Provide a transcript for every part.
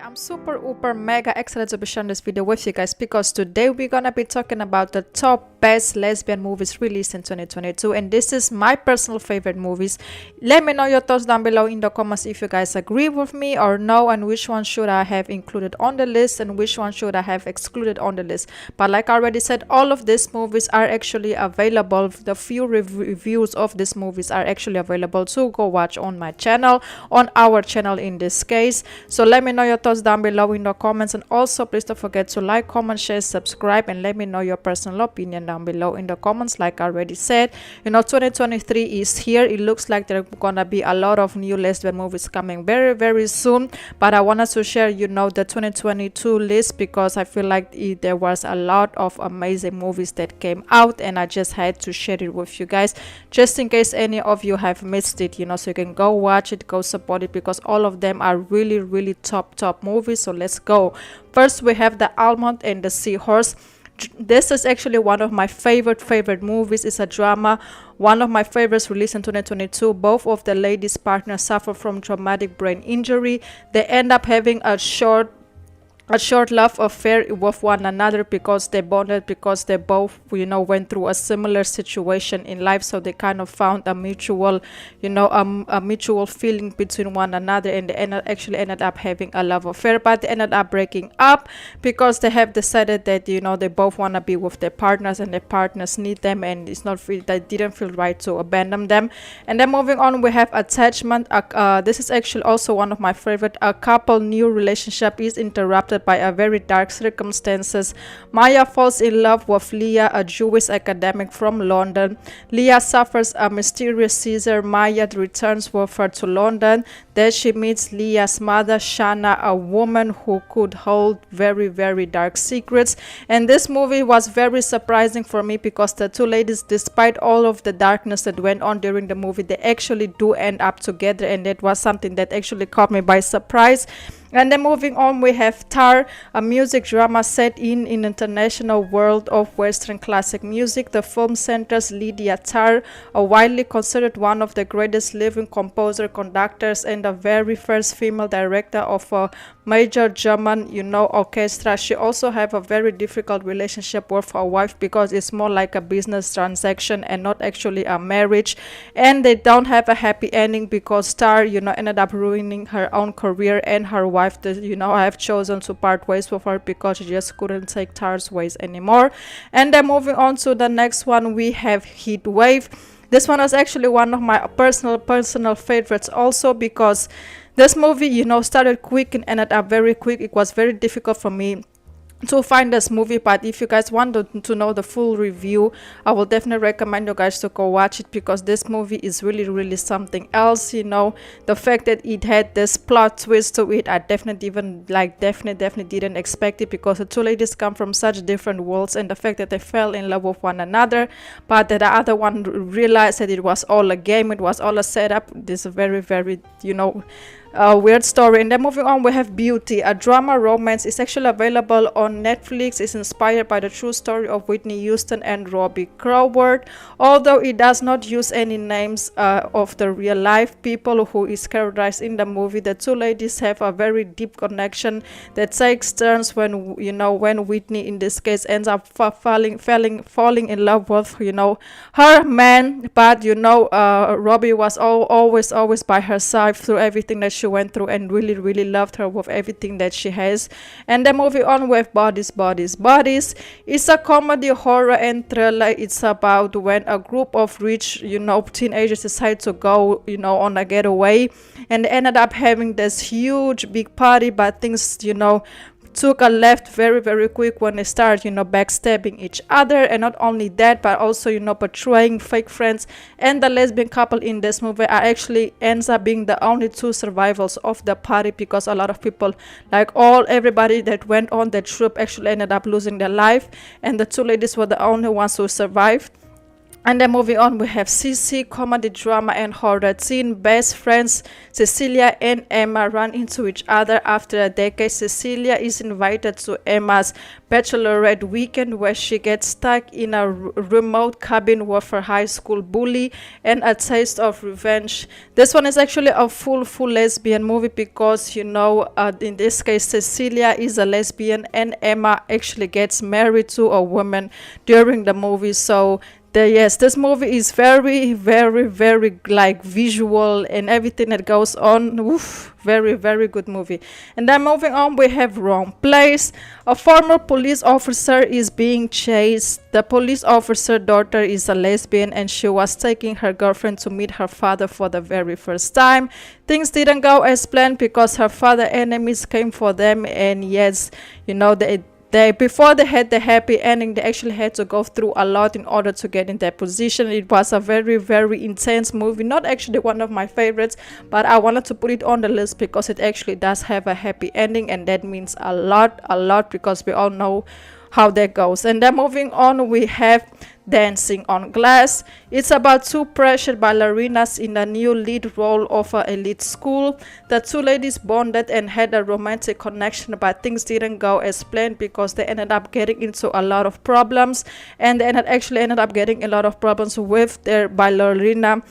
I'm super uber mega excited to be sharing this video with you guys because today we're gonna be talking about the top best lesbian movies released in 2022, and this is my personal favorite movies. Let me know your thoughts down below in the comments if you guys agree with me or no, and which one should I have included on the list and which one should I have excluded on the list. But like I already said, all of these movies are actually available. The few reviews of these movies are actually available to go watch on my channel, on our channel in this case. So let me know your thoughts down below in the comments, and also please don't forget to like, comment, share, subscribe, and let me know your personal opinion down below in the comments. Like I already said, 2023 is here. It looks like there are gonna be a lot of new lesbian movies coming very very soon, but I wanted to share the 2022 list because I feel like there was a lot of amazing movies that came out, and I just had to share it with you guys just in case any of you have missed it, so you can go watch it, go support it, because all of them are really top movies. So let's go. First we have The Almond and the Seahorse. This is actually one of my favorite movies. It's a drama, one of my favorites, released in 2022. Both of the ladies' partners suffer from traumatic brain injury. They end up having a short love affair with one another because they bonded, because they both went through a similar situation in life. So they kind of found a mutual a mutual feeling between one another, and they actually ended up having a love affair, but they ended up breaking up because they have decided that they both want to be with their partners, and their partners need them, and they didn't feel right to abandon them. And then moving on, we have Attachment. This is actually also one of my favorite. A couple new relationship is interrupted by a very dark circumstances. Maya falls in love with Leah, a Jewish academic from London. Leah suffers a mysterious seizure. Maya returns with her to London. There she meets Leah's mother, Shanna, a woman who could hold very dark secrets. And this movie was very surprising for me because the two ladies, despite all of the darkness that went on during the movie, they actually do end up together, and that was something that actually caught me by surprise. And then moving on, we have Tar, a music drama set in an international world of Western classic music. The film centers Lydia Tar, a widely considered one of the greatest living composer, conductors, and the very first female director of a major German, orchestra. She also have a very difficult relationship with her wife because it's more like a business transaction and not actually a marriage. And they don't have a happy ending because Tar, ended up ruining her own career, and her wife, I have chosen to part ways with her because she just couldn't take Tar's ways anymore. And then moving on to the next one, we have Heat Wave. This one was actually one of my personal favorites also because this movie started quick and ended up very quick. It was very difficult for me to find this movie, but if you guys want to know the full review, I will definitely recommend you guys to go watch it because this movie is really something else. The fact that it had this plot twist to it, I definitely didn't expect it, because the two ladies come from such different worlds, and the fact that they fell in love with one another, but that the other one realized that it was all a game, it was all a setup. This is a very weird story. And then moving on, we have Beauty, a drama romance. It's actually available on Netflix. It's inspired by the true story of Whitney Houston and Robbie Crawford. Although it does not use any names of the real life people who is characterized in the movie, the two ladies have a very deep connection that takes turns when when Whitney in this case ends up falling in love with her man, but Robbie was always by her side through everything that she went through, and really loved her with everything that she has. And then moving on with Bodies. It's a comedy, horror, and thriller. It's about when a group of rich teenagers decide to go on a getaway, and they ended up having this huge big party, but things took a left very quick when they start backstabbing each other. And not only that, but also portraying fake friends. And the lesbian couple in this movie actually ends up being the only two survivors of the party, because a lot of people, everybody that went on the trip, actually ended up losing their life, and the two ladies were the only ones who survived. And then moving on, we have CC, comedy, drama, and horror. Teen best friends Cecilia and Emma run into each other after a decade. Cecilia is invited to Emma's bachelorette weekend, where she gets stuck in a remote cabin with her high school bully, and a taste of revenge. This one is actually a full lesbian movie because, you know, in this case, Cecilia is a lesbian and Emma actually gets married to a woman during the movie. So yes, this movie is very like visual and everything that goes on. Oof, very good movie. And then moving on, we have Wrong Place. A former police officer is being chased. The police officer daughter is a lesbian, and she was taking her girlfriend to meet her father for the very first time. Things didn't go as planned because her father enemies came for them, and yes, you know, before they had the happy ending, they actually had to go through a lot in order to get in that position. It was a very intense movie, not actually one of my favorites, but I wanted to put it on the list because it actually does have a happy ending, and that means a lot because we all know how that goes. And then moving on, we have Dancing on Glass. It's about two pressured ballerinas in a new lead role of an elite school. The two ladies bonded and had a romantic connection, but things didn't go as planned because they ended up getting into a lot of problems, and they ended up getting a lot of problems with their ballerina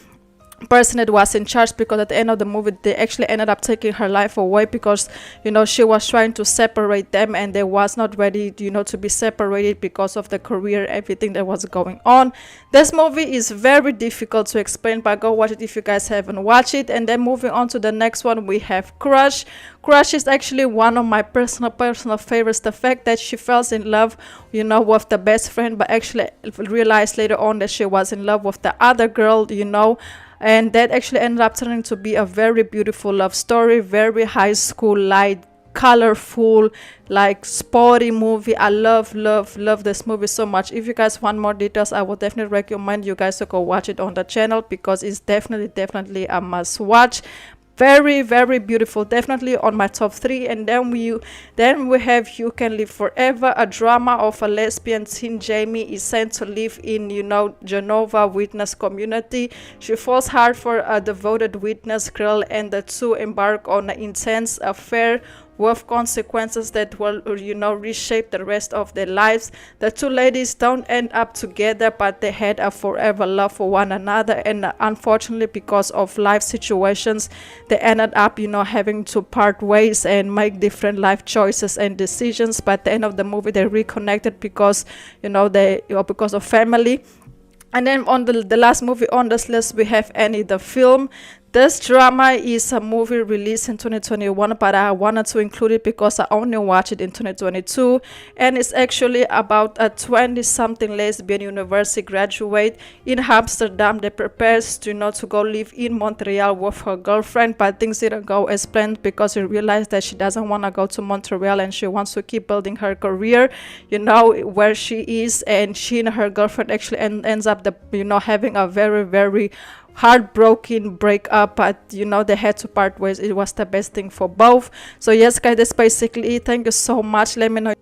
person that was in charge, because at the end of the movie they actually ended up taking her life away because, you know, she was trying to separate them, and they was not ready, you know, to be separated because of the career, everything that was going on. This movie is very difficult to explain, but go watch it if you guys haven't watched it. And then moving on to the next one, we have Crush. Crush is actually one of my personal favorites. The fact that she fell in love, you know, with the best friend, but actually realized later on that she was in love with the other girl, you know, and that actually ended up turning to be a very beautiful love story, very high school light, colorful, like sporty movie. I love this movie so much. If you guys want more details, I would definitely recommend you guys to go watch it on the channel because it's definitely a must watch. Very beautiful, definitely on my top 3. And then we have You Can Live Forever, a drama of a lesbian teen. Jamie is sent to live in, you know, Genova witness community. She falls hard for a devoted witness girl, and the two embark on an intense affair with consequences that will, you know, reshape the rest of their lives. The two ladies don't end up together, but they had a forever love for one another, and unfortunately because of life situations they ended up, you know, having to part ways and make different life choices and decisions. But at the end of the movie they reconnected because, you know, because of family. And then on the last movie on this list, we have Anne+Film. This drama is a movie released in 2021, but I wanted to include it because I only watched it in 2022. And it's actually about a 20-something lesbian university graduate in Amsterdam that prepares to, you know, to go live in Montreal with her girlfriend, but things didn't go as planned because she realized that she doesn't want to go to Montreal and she wants to keep building her career, you know, where she is. And she and her girlfriend actually ends up, you know, having a very heartbroken breakup, but you know, they had to part ways. It was the best thing for both. So yes guys, that's basically it. Thank you so much. Let me know